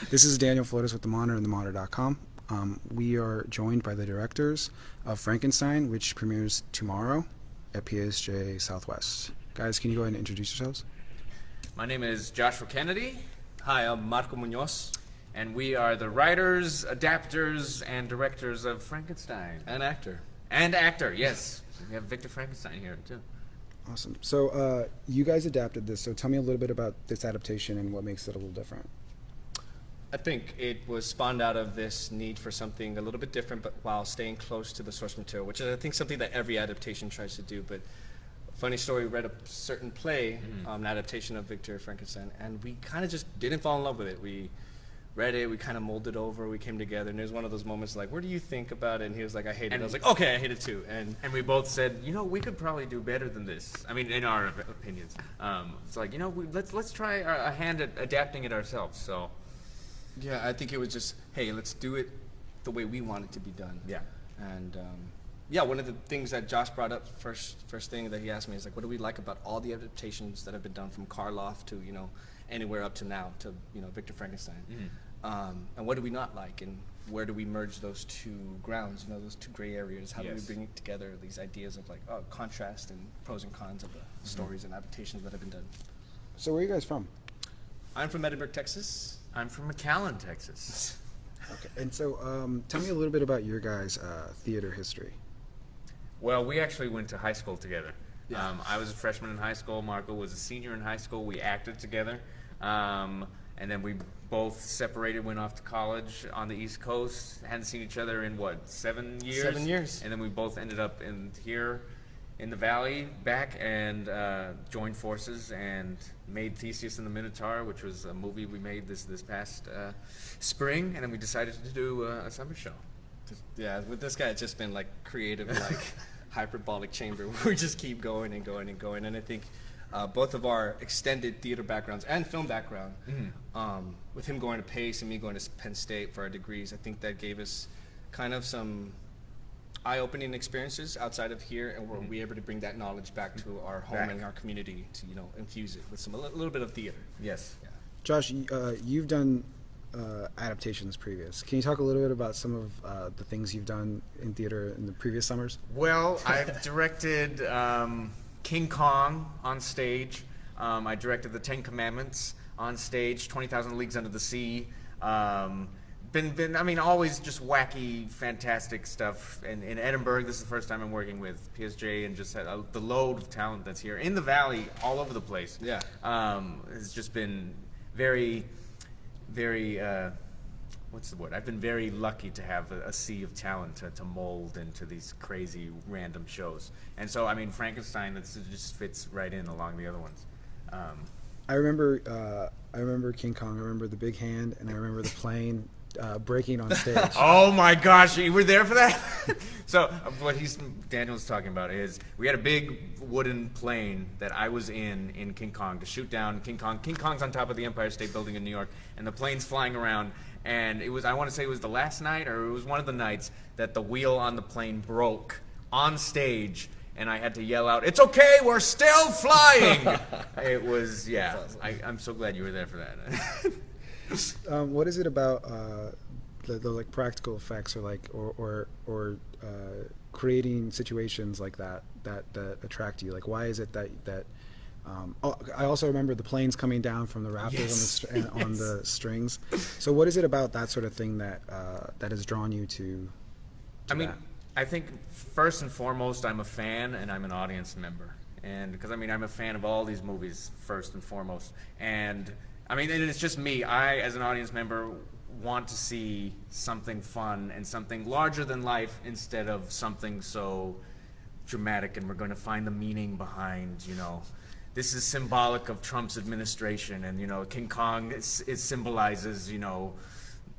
This is Daniel Flotis with The Monitor and TheMonitor.com. We are joined by the directors of Frankenstein, which premieres tomorrow at PSJ Southwest. Guys, can you go ahead and introduce yourselves? My name is Joshua Kennedy, Hi, I'm Marco Munoz. and we are the writers, adapters, and directors of Frankenstein. An actor. And actor, yes. We have Victor Frankenstein here, too. Awesome. So you guys adapted this, so tell me a little bit about this adaptation and what makes it a little different. I think it was spawned out of this need for something a little bit different, but while staying close to the source material, which is, I think, something that every adaptation tries to do. But funny story, we read a certain play, an adaptation of Victor Frankenstein, and we kind of just didn't fall in love with it. We read it, we kind of molded over, we came together, and it was one of those moments like, what do you think about it? And he was like, I hate it. I was like, okay, I hate it too. And we both said, we could probably do better than this. I mean, in our opinions. It's like, let's try a hand at adapting it ourselves, so... yeah, I think it was just, hey, let's do it the way we want it to be done. Yeah. And yeah, one of the things that Josh brought up first thing that he asked me is like, what do we like about all the adaptations that have been done from Karloff to anywhere up to now to Victor Frankenstein, and what do we not like, and where do we merge those two grounds, those two gray areas? How do we bring together these ideas of like contrast and pros and cons of the stories and adaptations that have been done? So where are you guys from? I'm from Edinburgh, Texas. I'm from McAllen, Texas. Okay. And so tell me a little bit about your guys' theater history. Well, we actually went to high school together. Yeah. I was a freshman in high school. Marco was a senior in high school. We acted together. And then we both separated, went off to college on the East Coast. Hadn't seen each other in, 7 years? 7 years. And then we both ended up here in the Valley back and joined forces and made Theseus and the Minotaur, which was a movie we made this past spring. And then we decided to do a summer show. Yeah, with this guy, it's just been like creative, like hyperbolic chamber. We just keep going and going and going. And I think both of our extended theater backgrounds and film background, with him going to Pace and me going to Penn State for our degrees, I think that gave us kind of some eye-opening experiences outside of here, and we're able to bring that knowledge back to our home and our community to infuse it with a little bit of theater. Yes. Yeah. Josh, you've done adaptations previous. Can you talk a little bit about some of the things you've done in theater in the previous summers? Well, I've directed King Kong on stage. I directed The Ten Commandments on stage, 20,000 Leagues Under the Sea. Always just wacky, fantastic stuff. And in Edinburgh, this is the first time I'm working with PSJ, and just the load of talent that's here in the Valley, all over the place. Yeah. Has just been very, very. What's the word? I've been very lucky to have a sea of talent to mold into these crazy random shows. And so, Frankenstein, that just fits right in along the other ones. I remember King Kong. I remember the big hand, and I remember the plane breaking on stage. Oh my gosh, you were there for that? So what Daniel's talking about is we had a big wooden plane that I was in King Kong to shoot down King Kong. King Kong's on top of the Empire State Building in New York, and the plane's flying around. And I want to say it was the last night, or it was one of the nights, that the wheel on the plane broke on stage, and I had to yell out, "It's okay, we're still flying!" It was, yeah. Awesome. I'm so glad you were there for that. What is it about the practical effects, or creating situations like that attract you? Like, why is it that I also remember the planes coming down from the rafters on the strings. So what is it about that sort of thing that has drawn you to that? I think first and foremost, I'm a fan and I'm an audience member. And because I'm a fan of all these movies first and foremost. And it's just me. I, as an audience member, want to see something fun and something larger than life instead of something so dramatic, and we're going to find the meaning behind, this is symbolic of Trump's administration, and King Kong it symbolizes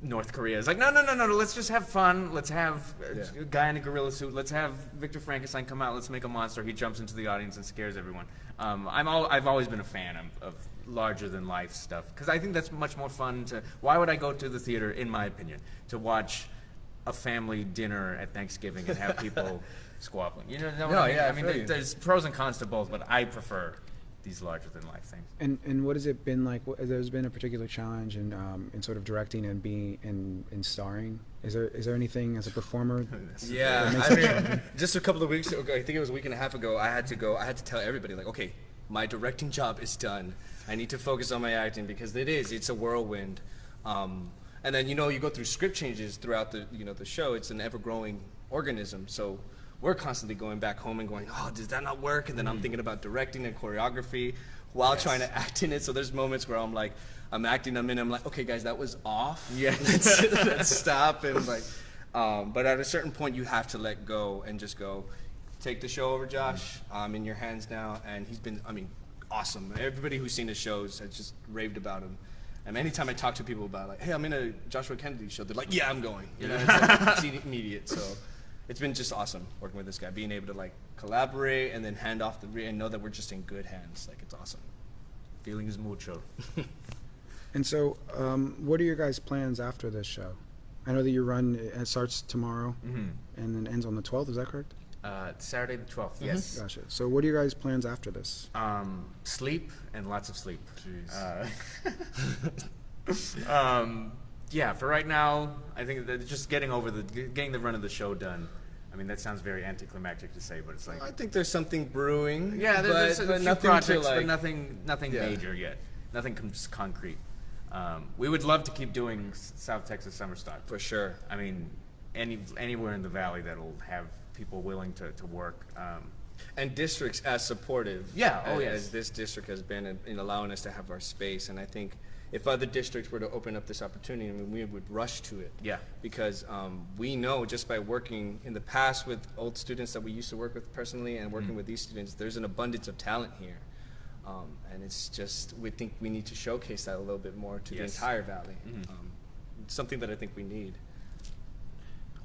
North Korea. It's like no, let's just have fun. Let's have a guy in a gorilla suit. Let's have Victor Frankenstein come out. Let's make a monster. He jumps into the audience and scares everyone. I've always been a fan of larger than life stuff, because I think that's much more fun. Why would I go to the theater, in my opinion, to watch a family dinner at Thanksgiving and have people squabbling? There's pros and cons to both, but I prefer these larger than life things. And what has it been like? There's been a particular challenge in sort of directing and being in starring. Is there anything as a performer? Yeah, I mean, just a couple of weeks ago, I think it was a week and a half ago, I had to tell everybody, like, okay, my directing job is done. I need to focus on my acting because it's a whirlwind. And then, you go through script changes throughout the show. It's an ever-growing organism. So we're constantly going back home and going, oh, did that not work? And then I'm thinking about directing and choreography while trying to act in it. So there's moments where I'm acting, I'm like, okay, guys, that was off. Yeah. Let's stop. And but at a certain point, you have to let go and just go, take the show over, Josh. I'm in your hands now. And he's been, awesome. Everybody who's seen his shows has just raved about him. And anytime I talk to people about, like, hey, I'm in a Joshua Kennedy show, they're like, yeah, I'm going. It's immediate. So it's been just awesome working with this guy, being able to, like, collaborate and then hand off and know that we're just in good hands. Like, it's awesome. Feelings mucho. And so, what are your guys' plans after this show? I know that your run starts tomorrow and then ends on the 12th. Is that correct? Saturday the 12th, yes. Gotcha. So what are your guys' plans after this? Sleep and lots of sleep. Jeez. Yeah, for right now, I think that just getting the run of the show done. I mean, that sounds very anticlimactic to say, but it's like I think there's something brewing. Yeah, there's a few nothing projects, to, like, but nothing major yet. Nothing concrete. We would love to keep doing South Texas Summer Stock. For sure. I mean, anywhere in the valley that'll have people willing to work. And districts as supportive. Yeah, oh yes. As this district has been in allowing us to have our space. And I think if other districts were to open up this opportunity, we would rush to it. Yeah. Because we know just by working in the past with old students that we used to work with personally and working with these students, there's an abundance of talent here. And it's just, we think we need to showcase that a little bit more to the entire valley. It's something that I think we need.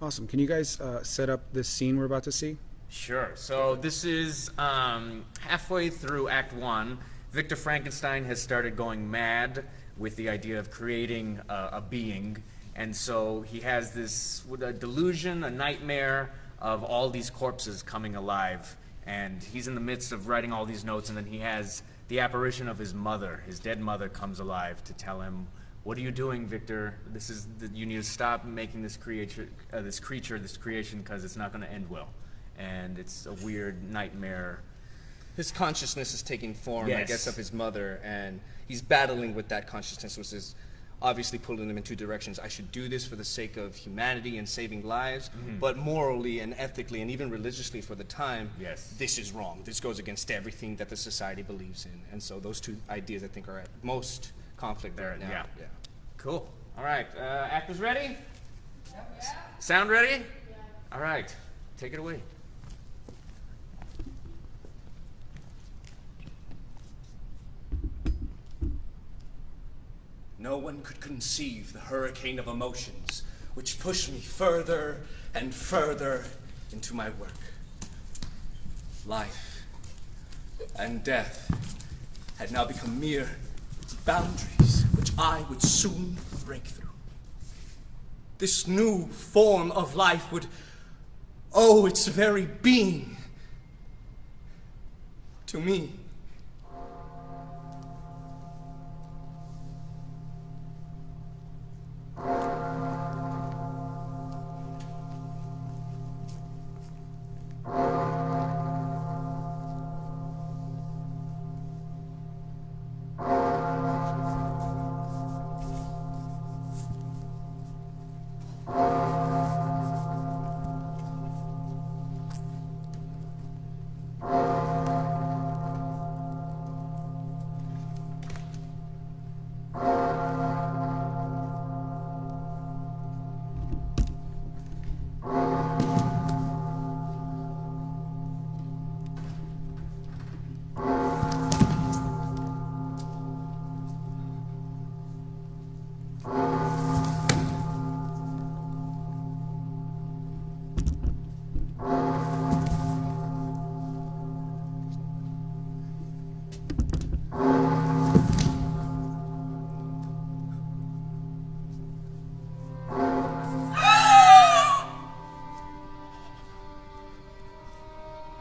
Awesome. Can you guys set up this scene we're about to see? Sure. So this is halfway through Act 1. Victor Frankenstein has started going mad with the idea of creating a being. And so he has this delusion, a nightmare of all these corpses coming alive. And he's in the midst of writing all these notes, and then he has the apparition of his mother. His dead mother comes alive to tell him, what are you doing, Victor? You need to stop making this creation, because it's not going to end well. And it's a weird nightmare. His consciousness is taking form, Yes. I guess, of his mother, and he's battling with that consciousness, which is obviously pulling him in two directions. I should do this for the sake of humanity and saving lives, but morally and ethically and even religiously for the time, Yes. this is wrong. This goes against everything that the society believes in. And so those two ideas, I think, are at most conflict right now. Yeah. Cool. All right. Actors ready? Sound ready? Yeah. All right. Take it away. No one could conceive the hurricane of emotions which pushed me further and further into my work. Life and death had now become mere boundaries which I would soon break through. This new form of life would owe its very being to me.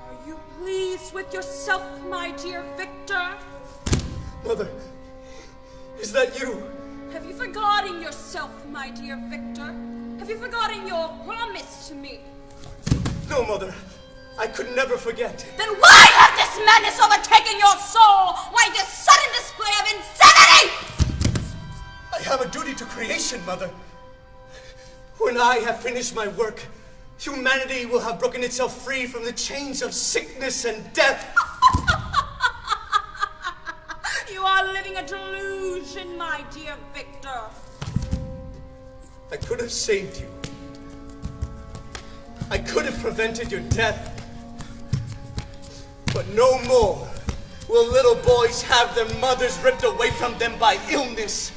Are you pleased with yourself, my dear Victor? Mother, is that you? Have you forgotten yourself, my dear Victor? Have you forgotten your promise to me? No, Mother. I could never forget. Then why has this madness overtaken your soul? Why this sudden display of insanity? I have a duty to creation, Mother. When I have finished my work, humanity will have broken itself free from the chains of sickness and death. You are living a delusion, my dear Victor. I could have saved you. I could have prevented your death. But no more will little boys have their mothers ripped away from them by illness.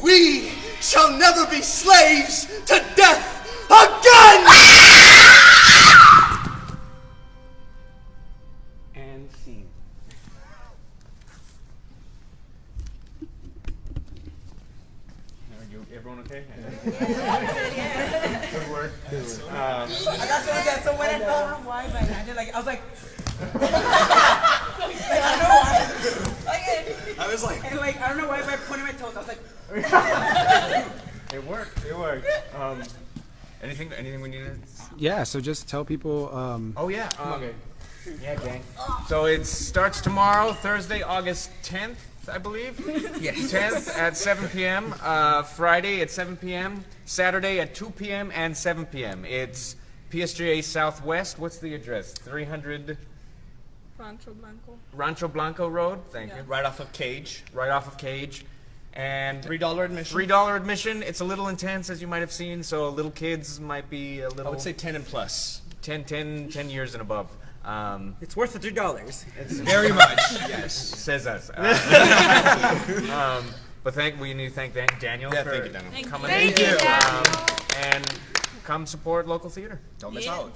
We shall never be slaves to death again! And scene. Everyone okay? Good work. That's what I got. So when I fell on wide, like, I was like, I don't know why. I was like, And like, I don't know why, but I pointed my toes. I was like, It worked. It worked. Anything we needed? Yeah, so just tell people. Oh yeah. Yeah, gang. So it starts tomorrow, Thursday, August 10th, I believe. yes. 10th at 7 p.m. Friday at 7 p.m. Saturday at 2 p.m. and 7 p.m. It's PSGA Southwest. What's the address? 300 Rancho Blanco Road. Thank you. Right off of Cage. Right off of Cage. And $3 admission. $3 admission. It's a little intense, as you might have seen. So little kids might be a little. I would say 10 and plus. 10 years and above. it's worth the $3. It's very much. Yes, says us. But we need to thank Daniel Yeah, for thank you, Daniel. coming Thank in. you, Daniel. And come support local theater. Don't miss Yeah. out.